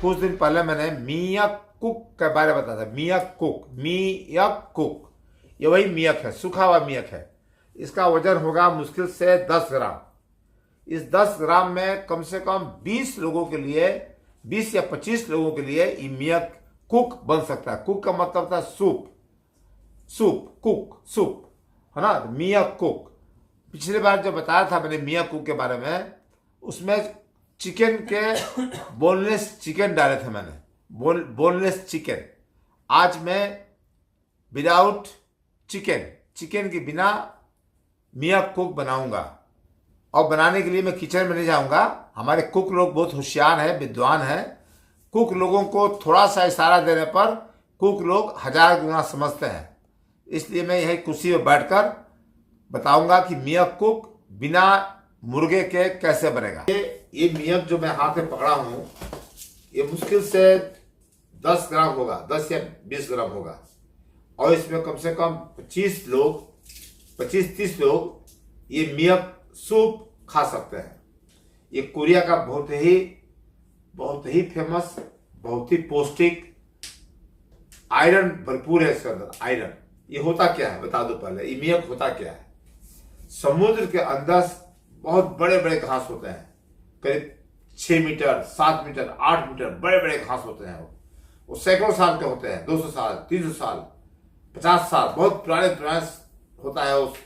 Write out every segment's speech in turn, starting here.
कुछ दिन पहले मैंने मियक कुक के बारे में बताया था। मियक कुक, ये वही मियक है, सूखा हुआ मियक है। इसका वजन होगा मुश्किल से 10 ग्राम। इस 10 ग्राम में कम से कम 20 लोगों के लिए, 20 या 25 लोगों के लिए ये मियक कुक बन सकता है। कुक का मतलब होता है सूप है ना, मियक कुक। पिछली बार जो बताया था मैंने मियक कुक के बारे में, उसमें चिकन के बोनलेस चिकन डाले थे मैंने, बोनलेस चिकन। आज मैं विदाउट चिकन के बिना मियक कुक बनाऊंगा। और बनाने के लिए मैं किचन में नहीं जाऊंगा। हमारे कुक लोग बहुत होशियार हैं, विद्वान हैं। कुक लोगों को थोड़ा सा इशारा देने पर कुक लोग 1000 गुना समझते हैं। इसलिए मैं यही कुर्सी में बैठकर बताऊंगा कि मियक कुक बिना मुर्गे के कैसे बनेगा। ये मियक जो मैं हाथ में पकड़ा हूं, ये मुश्किल से 10 ग्राम होगा, 10 या 20 ग्राम होगा। और इसमें कम से कम 25-30 लोग ये मियक सूप खा सकते हैं। ये कोरिया का बहुत ही फेमस, बहुत ही पौष्टिक, आयरन भरपूर है इसके अंदर, आयरन। ये होता क्या है बता दो पहले, ये मियक होता क्या है। समुद्र के अंदर बहुत बड़े बड़े घास होते हैं, करीब 6 मीटर, 7 मीटर, 8 मीटर बड़े बड़े घास होते हैं। वो सैकड़ों साल के होते हैं, 200 साल, 300 साल, 50 साल, बहुत पुराने होता है। उस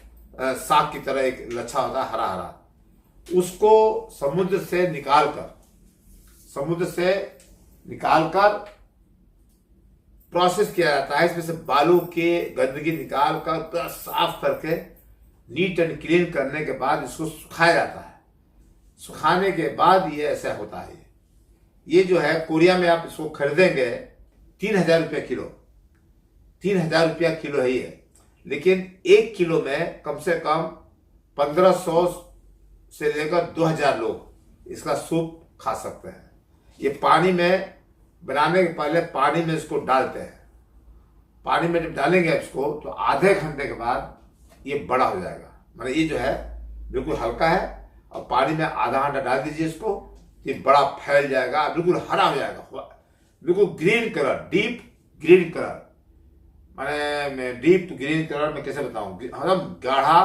साग की तरह एक लच्छा होता है, हरा हरा। उसको समुद्र से निकालकर प्रोसेस किया जाता है। इसमें से बालू की गंदगी निकालकर पूरा साफ करके नीट एंड क्लीन करने के बाद इसको सुखाया जाता है। सुखाने के बाद ये ऐसा होता है। ये जो है कोरिया में आप इसको खरीदेंगे 3000 रुपया किलो, 3000 रुपया किलो है ये। लेकिन 1 किलो में कम से कम 1500 से लेकर 2000 लोग इसका सूप खा सकते हैं। ये पानी में बनाने के पहले पानी में इसको डालते हैं। पानी में जब डालेंगे इसको तो आधे घंटे के बाद ये बड़ा हो जाएगा। मतलब ये जो है बिल्कुल हल्का है, और पानी में आधा घंटा डाल दीजिए इसको, ये बड़ा फैल जाएगा, बिल्कुल हरा हो जाएगा, बिल्कुल green colour, deep green colour. मैंने डीप ग्रीन कलर में कैसे बताऊं, एकदम गाढ़ा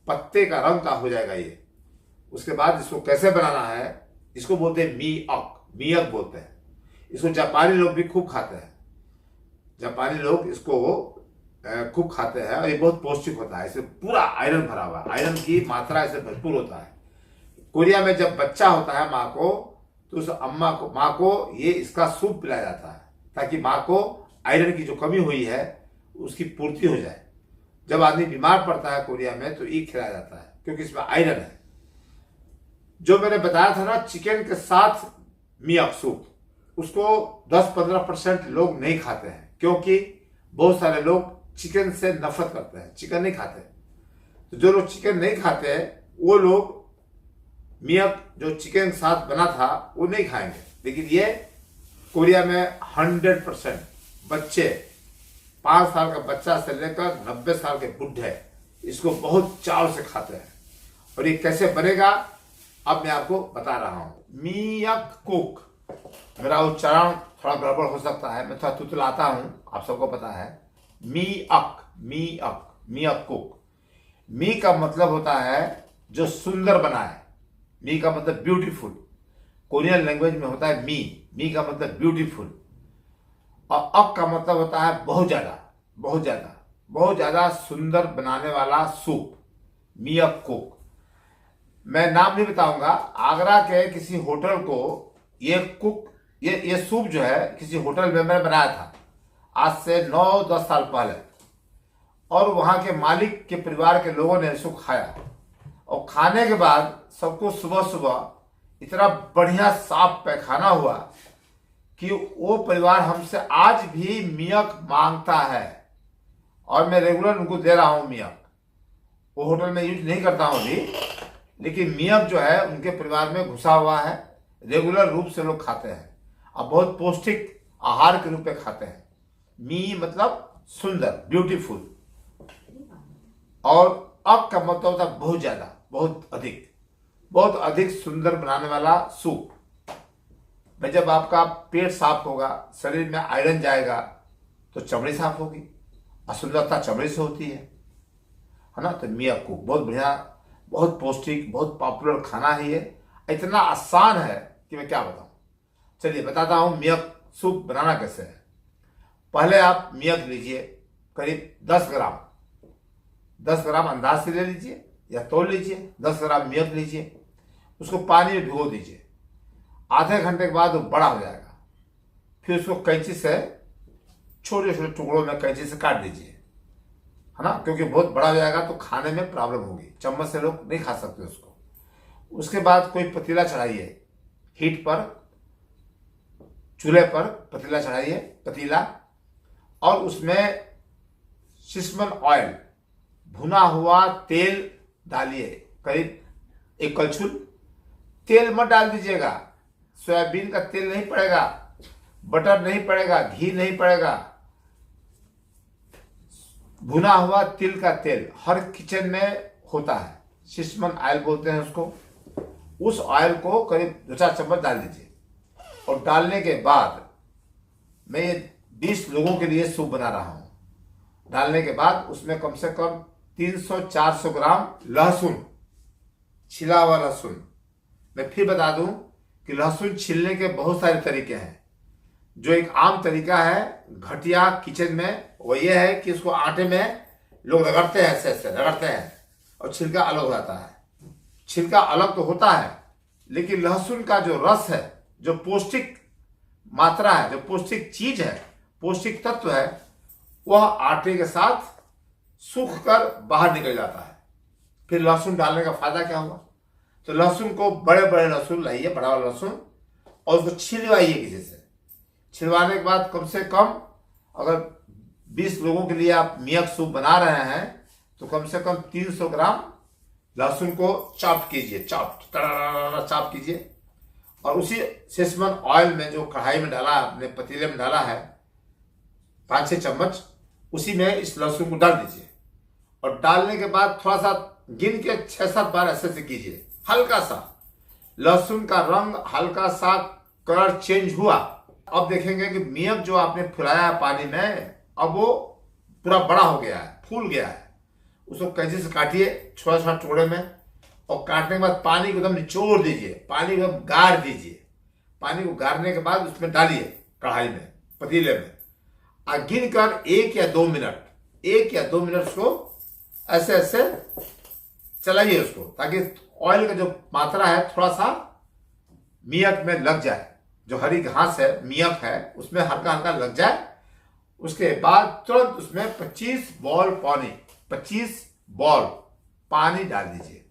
पत्ते का रंग का हो जाएगा ये। उसके बाद इसको कैसे बनाना है, इसको बोलते हैं मियक बोलते हैं। इसको जापानी लोग भी खूब खाते हैं, जापानी लोग इसको खूब खाते हैं। और ये बहुत पौष्टिक होता है, इसमें पूरा आयरन भरा हुआ है, आयरन की मात्रा इससे भरपूर होता है। कोरिया में जब बच्चा होता है माँ को, तो उस माँ को ये इसका सूप पिलाया जाता है, ताकि माँ को आयरन की जो कमी हुई है उसकी पूर्ति हो जाए। जब आदमी बीमार पड़ता है कोरिया में तो ये खिलाया जाता है, क्योंकि इसमें आयरन है। जो मैंने बताया था ना चिकन के साथ मियक सूप, उसको 10-15% लोग नहीं खाते हैं, क्योंकि बहुत सारे लोग चिकन से नफरत करते हैं, चिकन नहीं खाते। तो जो लोग चिकन नहीं खाते वो लोग मियक जो चिकन के साथ बना था वो नहीं खाएंगे। लेकिन ये कोरिया में 100% बच्चे, 5 साल का बच्चा से लेकर 90 साल के बुढ़े इसको बहुत चाव से खाते हैं। और ये कैसे बनेगा अब मैं आपको बता रहा हूं। मियक कुक, मेरा उच्चारण थोड़ा गड़बड़ हो सकता है, मैं थोड़ा तुतलाता हूं, आप सबको पता है। मियक कुक। मी का मतलब होता है जो सुंदर बनाए, मी का मतलब ब्यूटीफुल। कोरियन लैंग्वेज में होता है मी का मतलब ब्यूटीफुल। और अक का मतलब होता है बहुत ज्यादा सुंदर बनाने वाला सूप, मियक कुक। मैं नाम नहीं बताऊंगा। आगरा के किसी होटल को ये सूप जो है किसी होटल में मैंने बनाया था आज से 9-10 साल पहले। और वहां के मालिक के परिवार के लोगों ने इसको खाया, और खाने के बाद सबको सुबह सुबह इतना बढ़िया साफ पैखाना हुआ कि वो परिवार हमसे आज भी मियक मांगता है। और मैं रेगुलर उनको दे रहा हूं मियक। वो होटल में यूज नहीं करता हूं अभी, लेकिन मियक जो है उनके परिवार में घुसा हुआ है, रेगुलर रूप से लोग खाते हैं और बहुत पौष्टिक आहार के रूप में खाते हैं। मी मतलब सुंदर, ब्यूटीफुल। और अक का मतलब होता है बहुत ज्यादा, बहुत अधिक सुंदर बनाने वाला सूप। में जब आपका पेट साफ होगा, शरीर में आयरन जाएगा, तो चमड़ी साफ होगी, और सुंदरता चमड़ी से होती है ना। तो मियक बहुत बढ़िया, बहुत पौष्टिक, बहुत पॉपुलर खाना है ये। इतना आसान है कि मैं क्या बताऊं। चलिए बताता हूं मियक सूप बनाना कैसे है। पहले आप मियक लीजिए, करीब 10 ग्राम अंदाज से ले लीजिए या तोल लीजिए। 10 ग्राम मियक लीजिए, उसको पानी में भिगो दीजिए। आधे घंटे के बाद वो बड़ा हो जाएगा। फिर उसको कैंची से छोटे छोटे टुकड़ों में कैंची से काट दीजिए, है ना, क्योंकि बहुत बड़ा हो जाएगा तो खाने में प्रॉब्लम होगी, चम्मच से लोग नहीं खा सकते उसको। उसके बाद कोई पतीला चढ़ाइए, हीट पर, चूल्हे पर पतीला चढ़ाइए, पतीला, और उसमें सिसमन ऑयल, भुना हुआ तेल डालिए, करीब 1 कलछुल। तेल मत डाल दीजिएगा, सोयाबीन का तेल नहीं पड़ेगा, बटर नहीं पड़ेगा, घी नहीं पड़ेगा, भुना हुआ तिल का तेल हर किचन में होता है, सिसमन ऑयल बोलते हैं उसको। उस ऑयल को करीब 2-4 चम्मच डाल दीजिए, और डालने के बाद मैं ये 20 लोगों के लिए सूप बना रहा हूं। डालने के बाद उसमें कम से कम 300-400 ग्राम लहसुन, छिला हुआ लहसुन। मैं फिर बता दूं कि लहसुन छिलने के बहुत सारे तरीके हैं। जो एक आम तरीका है घटिया किचन में, वो ये है कि उसको आटे में लोग रगड़ते हैं, ऐसे ऐसे रगड़ते हैं, और छिलका अलग हो जाता है। छिलका अलग तो होता है, लेकिन लहसुन का जो रस है, जो पौष्टिक मात्रा है, जो पौष्टिक चीज है, पौष्टिक तत्व है, वह आटे के साथ सूख कर बाहर निकल जाता है। फिर लहसुन डालने का फायदा क्या होगा। तो लहसुन को, बड़े बड़े लहसुन लाइए, बड़ा वाला लहसुन, और उसको छिलवाइए किसी से। छिलवाने के बाद कम से कम, अगर 20 लोगों के लिए आप मियक सूप बना रहे हैं, तो कम से कम 300 ग्राम लहसुन को चॉप कीजिए, चॉप कीजिए, और उसी सिसमन ऑयल में जो कढ़ाई में डाला, आपने पतीले में डाला है 5-6 चम्मच, उसी में इस लहसुन को डाल दीजिए। और डालने के बाद थोड़ा सा गिन के 6-7 बार ऐसे से कीजिए, हल्का सा। लहसुन का रंग हल्का सा कलर चेंज हुआ, अब देखेंगे कि मियक जो आपने फुलाया है पानी में, अब वो पूरा बड़ा हो गया है, फूल गया है। उसको कैंची से काटिए छोटा छोटा टुकड़े में, और काटने के बाद पानी को एकदम निचोड़ दीजिए, पानी को गार दीजिए। पानी को गारने के बाद उसमें डालिए कढ़ाई में, पतीले में, और गिन कर 1 या 2 मिनट उसको ऐसे ऐसे चलाइए उसको, ताकि ऑयल का जो मात्रा है थोड़ा सा मियक में लग जाए। जो हरी घास है, मियक है, उसमें हल्का हल्का लग जाए। उसके बाद तुरंत उसमें 25 बॉल पानी डाल दीजिए।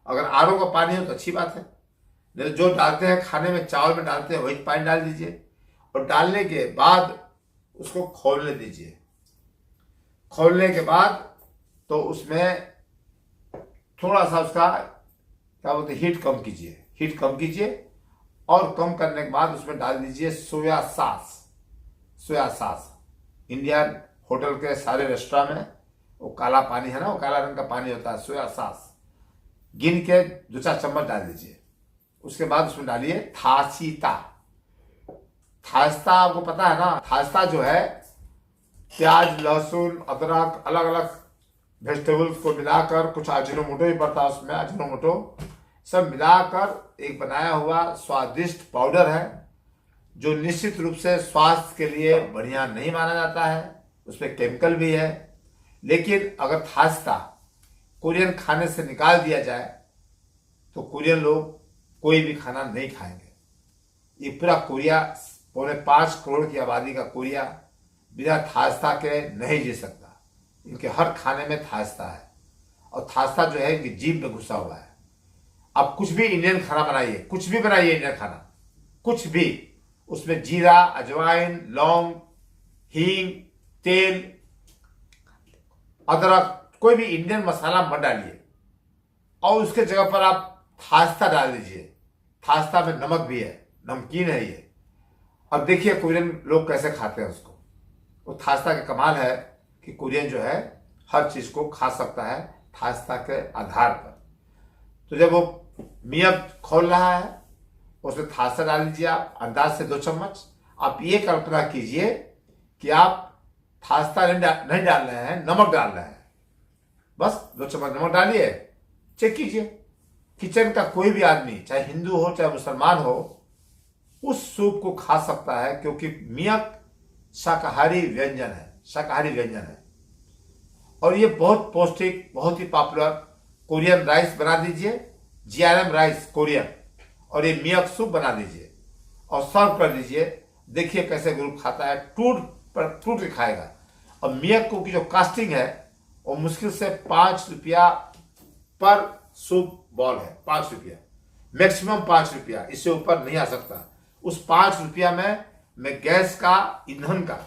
अगर आरओ का पानी हो तो अच्छी बात है, नहीं तो जो डालते हैं खाने में, चावल में डालते हैं, वही पानी डाल दीजिए। और डालने के बाद उसको खोलने दीजिए। खोलने के बाद तो उसमें थोड़ा सा उसका क्या बोलते हैं, हीट कम कीजिए, और कम करने के बाद उसमें डाल दीजिए सोया सॉस। इंडियन होटल के सारे रेस्टोरेंट में वो काला पानी है ना, वो काला रंग का पानी होता है, सोया सॉस। गिन के 2-4 चम्मच डाल दीजिए। उसके बाद उसमें डालिए थासीता। आपको पता है ना, थास्ता जो है प्याज, लहसुन, अदरक, अलग अलग वेजिटेबल्स को मिलाकर, कुछ अजीनोमोटो भी पड़ता है उसमें, अजीनोमोटो सब मिलाकर एक बनाया हुआ स्वादिष्ट पाउडर है, जो निश्चित रूप से स्वास्थ्य के लिए बढ़िया नहीं माना जाता है। उसमें केमिकल भी है, लेकिन अगर थास्ता कोरियन खाने से निकाल दिया जाए तो कोरियन लोग कोई भी खाना नहीं खाएंगे। ये पूरा कोरिया, 5.25 करोड़ की आबादी का कोरिया बिना थास्ता के नहीं जी सकता। इनके हर खाने में थास्ता है, और थास्ता जो है इनकी जीभ में घुसा हुआ है। आप कुछ भी इंडियन खाना बनाइए, कुछ भी बनाइए इंडियन खाना, कुछ भी, उसमें जीरा, अजवाइन, लौंग, हींग, तेल, अदरक, कोई भी इंडियन मसाला मत डालिए, और उसके जगह पर आप थास्ता डाल दीजिए। थास्ता में नमक भी है, नमकीन है ये। अब देखिए कोरियन लोग कैसे खाते हैं उसको। वो थास्ता का कमाल है कि कोरियन जो है हर चीज को खा सकता है थास्ता के आधार पर। तो जब वो मियक खोल रहा है, उसमें थासा डाल लीजिए आप अंदाज से 2 चम्मच। आप ये कल्पना कीजिए कि आप थास्ता नहीं डाल रहे हैं, नमक डाल रहे हैं। बस 2 चम्मच नमक डालिए, चेक कीजिए। किचन का कोई भी आदमी, चाहे हिंदू हो चाहे मुसलमान हो, उस सूप को खा सकता है, क्योंकि मियक शाकाहारी व्यंजन है, शाकाहारी व्यंजन है। और ये बहुत पौष्टिक, बहुत ही पॉपुलर। कोरियन राइस बना दीजिए, GRM राइस कोरियन, और ये मियक सूप बना दीजिए और सर्व कर दीजिए। देखिए कैसे ग्रुप खाता है, टूट के खाएगा। और मियक को की जो कास्टिंग है वो मुश्किल से 5 रुपया पर सूप बॉल है, 5 रुपया, मैक्सिमम 5 रुपया, इससे ऊपर नहीं आ सकता। उस 5 रुपया में मैं गैस का, ईंधन का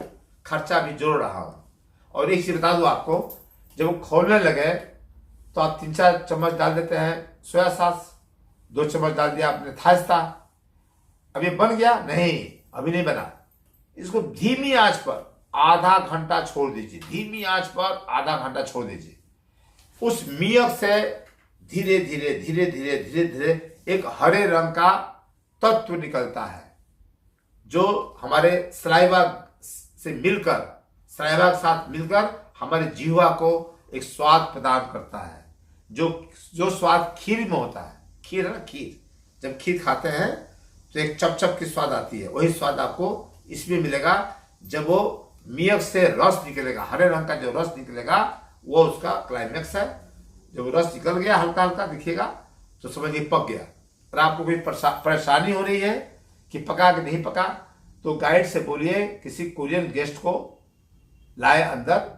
खर्चा भी जोड़ रहा हूं। और एक चीज बता दूं आपको, जब वो खोलने लगे तो आप 3-4 चम्मच डाल देते हैं सोया सॉस, 2 चम्मच डाल दिया आपने थास्ता। अब ये बन गया? नहीं, अभी नहीं बना। इसको धीमी आंच पर आधा घंटा छोड़ दीजिए, धीमी आंच पर आधा घंटा छोड़ दीजिए। उस मियक से धीरे धीरे धीरे धीरे धीरे धीरे एक हरे रंग का तत्व निकलता है, जो हमारे सलाइवा से मिलकर, सलाइवा के साथ मिलकर हमारे जीवा को एक स्वाद प्रदान करता है, जो स्वाद खीर में होता है। खीर है ना, खीर, जब खीर खाते हैं तो एक चप की स्वाद आती है, वही स्वाद आपको इसमें मिलेगा। जब वो मियक से रस निकलेगा, हरे रंग का जो रस निकलेगा, वो उसका क्लाइमेक्स है। जब रस निकल गया हल्का हल्का दिखेगा तो समझिए पक गया। और आपको कोई परेशानी हो रही है कि पका कि नहीं पका, तो गाइड से बोलिए किसी कोरियन गेस्ट को लाए अंदर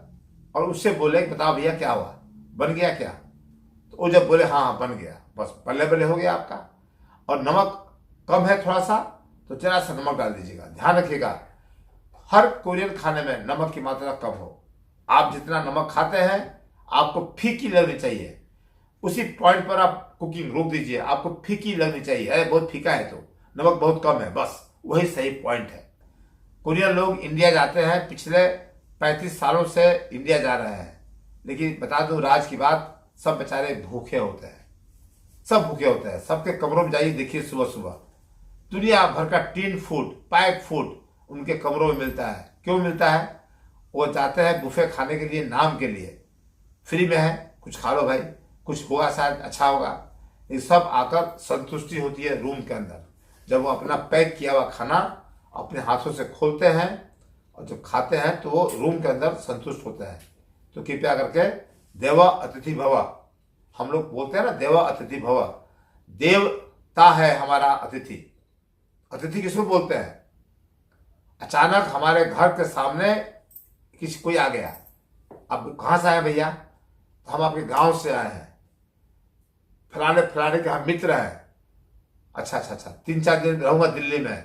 और उससे बोले बताओ भैया क्या हुआ, बन गया क्या? तो वो जब बोले हाँ बन गया, बस बल्ले बल्ले हो गया आपका। और नमक कम है थोड़ा सा, तो जरा सा नमक डाल दीजिएगा। ध्यान रखिएगा, हर कोरियन खाने में नमक की मात्रा कम हो। आप जितना नमक खाते हैं आपको फीकी लगनी चाहिए, उसी पॉइंट पर आप कुकिंग रोक दीजिए। आपको फीकी लगनी चाहिए, अरे बहुत फीका है तो नमक बहुत कम है, बस वही सही पॉइंट है। कोरियन लोग इंडिया जाते हैं, पिछले 35 सालों से इंडिया जा रहे हैं, लेकिन बता दूं राज की बात, सब बेचारे भूखे होते हैं, सब भूखे होते हैं। सबके कमरों में जाइए, देखिए सुबह सुबह दुनिया भर का टीन फूड, पैक फूड उनके कमरों में मिलता है। क्यों मिलता है? वो जाते हैं बुफे खाने के लिए, नाम के लिए, फ्री में है, कुछ खा लो भाई, कुछ होगा शायद अच्छा होगा। ये सब आकर संतुष्टि होती है रूम के अंदर, जब वो अपना पैक किया हुआ खाना अपने हाथों से खोलते हैं और जब खाते हैं तो वो रूम के अंदर संतुष्ट होते हैं। तो कृपया करके देवा अतिथि भव, हम लोग बोलते हैं ना देवा अतिथि भव, देवता है हमारा अतिथि। अतिथि किसको बोलते हैं? अचानक हमारे घर के सामने किसी कोई आ गया, अब कहाँ से आए भैया? तो हम आपके गांव से आए हैं, फलाने फलाने के हम मित्र हैं। अच्छा 3-4 दिन रहूंगा दिल्ली में।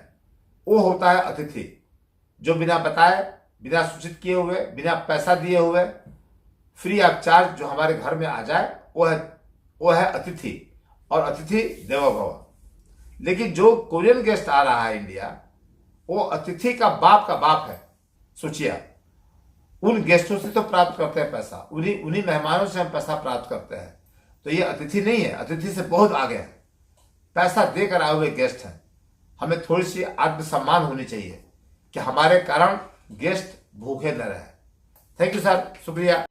वो होता है अतिथि, जो बिना बताए, बिना सूचित किए हुए, बिना पैसा दिए हुए, फ्री ऑफ चार्ज जो हमारे घर में आ जाए, वो है अतिथि। और अतिथि देवो भव। लेकिन जो कोरियन गेस्ट आ रहा है इंडिया, वो अतिथि का बाप है। सोचिए, उन गेस्टों से तो प्राप्त करते हैं पैसा, उन्हीं मेहमानों से हम पैसा प्राप्त करते हैं। तो ये अतिथि नहीं है, अतिथि से बहुत आगे है, पैसा देकर आए हुए गेस्ट हैं। हमें थोड़ी सी आत्मसम्मान होनी चाहिए कि हमारे कारण गेस्ट भूखे न रहे। थैंक यू सर, शुक्रिया।